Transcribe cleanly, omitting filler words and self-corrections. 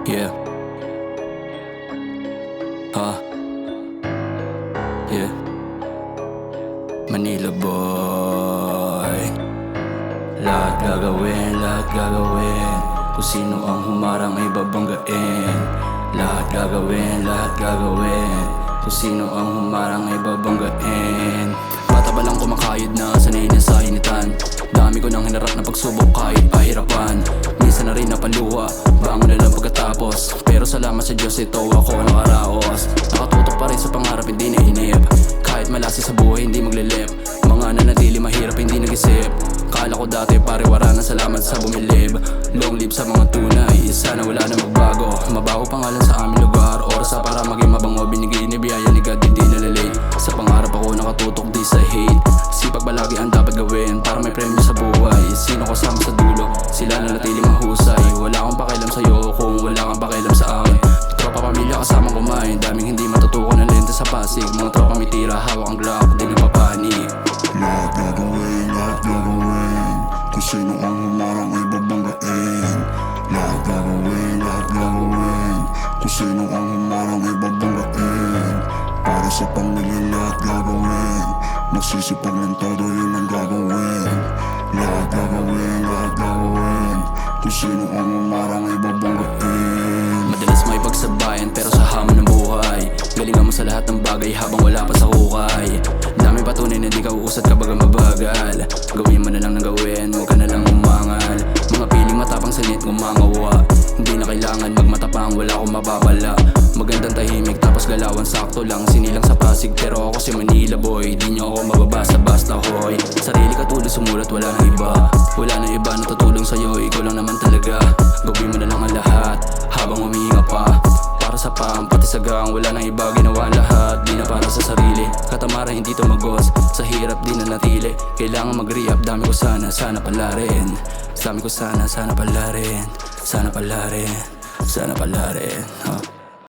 Yeah. Yeah. Manila boy. Lahat gagawin. Kung sino ang humarang ay babanggain. Lahat gagawin. Kung sino ang humarang ay babanggain. Bata pa lang kumakayod na, sanay na sa initan. Dami ko nang hinarap na pagsubok kahit pahirapan. Minsan na rin napaluha, bangon na lang pagkatapos. Pero salamat sa Diyos, ito ako nakaraos. Nakatutok pa rin sa pangarap, hindi na inip. Kahit malasi sa buhay, hindi maglilip. Mga nanatili mahirap, hindi nag-isip. Kala ko dati pariwara na salamat sa bumilib. Long live sa mga tunay, sana wala na magbago. Mabago pangalan sa aming lugar, oras para maging mabango. Binigay ni biyaya ni God, hindi nalalate. Sa pangarap ako nakatutok, di sa hate. Sipag palagi ang dapat gawin para may premyo sa buhay. Sino kasama sa dulo, sila nanatili mahusay. Wala akong pakialam sa'yo kung wala kang pakialam sa akin. Tropa pamilya kasamang kumain, daming hindi matutukan ng lente sa Pasig. Mga tropa may tira, hawak ang Glock, di nagpapanik. Lahat gagawin. Kung sino ang humarang ay babanggain. Lahat gagawin. Kung sino ang humarang ay babanggain. Para sa pamilya lahat gagawin. Magsisipag ng todo, yun ang gagawin. Lahat gagawin. Kung sino ang humarang ay babanggain. Madalas may pagsabayan pero sa hamon ng buhay. Galingan mo sa lahat ng bagay habang wala pa sa hukay. Dami patunay na di ka uusad kapag mabagal. Gawin mo na lang ng gawin, huwag ka na lang umangal. Mga piling matapang sanit, umangawa. Hindi na kailangan magmatapang, wala akong mababala. Magandang tahimik tapos galawan sakto lang. Sinilang sa Pasig pero ako si Manila boy. Di nyo ako mababasa basta hoy. Sarili katulad sumulat, wala nang iba. Wala nang iba na tutulong sa'yo, ikaw lang naman talaga. Gawin mo na lang ang lahat habang humihinga pa. Para sa pam, pati sa gang, wala nang iba, ginawa lahat. Di na para sa sarili, katamaran hindi tumagos. Sa hirap di na natili, kailangan mag-re-up. Dami ko sana pala rin. Dami ko sana pala rin. Sana pala rin.